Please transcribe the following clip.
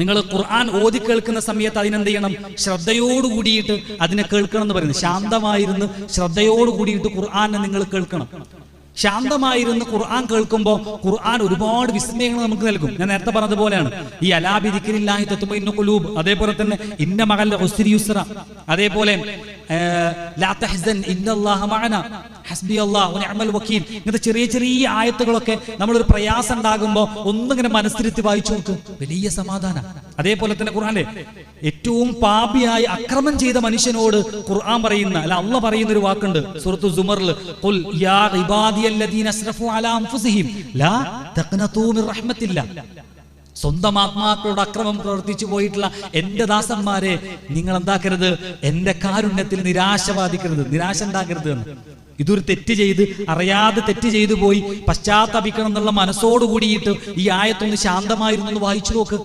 നിങ്ങൾ ഖുർആൻ ഓതി കേൾക്കുന്ന സമയത്ത് അതിനെന്ത് ചെയ്യണം? ശ്രദ്ധയോട് കൂടിയിട്ട് അതിനെ കേൾക്കണം എന്ന് പറയുന്നത്. ശാന്തമായിരുന്ന് ശ്രദ്ധയോട് കൂടിയിട്ട് ഖുർആനെ നിങ്ങൾ കേൾക്കണം. ശാന്തമായിരുന്ന് ഖുർആൻ കേൾക്കുമ്പോൾ ഖുർആൻ ഒരുപാട് വിസ്മയങ്ങൾ നമുക്ക് നൽകും. ഞാൻ നേരത്തെ പറഞ്ഞതുപോലെയാണ് ഈ അലാ ബിദിക്രില്ലാഹി തത്മഇന്നു ഖുലൂബ്, അതേപോലെ തന്നെ ഇന്ന മഅൽ ഉസ്രി യുസ്ര, അതേപോലെ ലാ തഹ്സൻ ഇന്നല്ലാഹ മഅനാ ഹസ്ബിയല്ലാഹു വനിഅമൽ വകീൽ. ഇങ്ങനത്തെ ചെറിയ ചെറിയ ആയത്തുകളൊക്കെ നമ്മളൊരു പ്രയാസം ഉണ്ടാകുമ്പോൾ ഒന്നിങ്ങനെ മനസ്സിരുത്തി വായിച്ചു നോക്കും, വലിയ സമാധാനം. അതേപോലെ തന്നെ ഖുർആനിലെ ഏറ്റവും പാപിയായി അക്രമം ചെയ്ത മനുഷ്യനോട് ഖുർആൻ പറയുന്ന അല്ലാഹ് പറയുന്ന ഒരു വാക്കുണ്ട് സൂറത്തു സുമറിൽ, ഖുൽ യാ ഇബാദിയല്ലദീന അസ്റഫു അലാ അൻഫുസിഹിം ലാ തഖ്നതൂ മിർ റഹ്മത്തില്ലാഹ്. സ്വന്തം ആത്മാക്കളോട് അക്രമം പ്രവർത്തിച്ചു പോയിട്ടുള്ള എന്റെ ദാസന്മാരെ നിങ്ങൾ എന്താക്കരുത്, എന്റെ കാരുണ്യത്തിൽ നിരാശ ബാധിക്കരുത്, നിരാശ ഉണ്ടാക്കരുത് എന്ന്. ഇതൊരു തെറ്റ് ചെയ്ത് അറിയാതെ തെറ്റ് ചെയ്തു പോയി പശ്ചാത്തപിക്കണം എന്നുള്ള മനസ്സോട് കൂടിയിട്ട് ഈ ആയത്തൊന്ന് ശാന്തമായിരുന്നു എന്ന് വായിച്ചു നോക്ക്.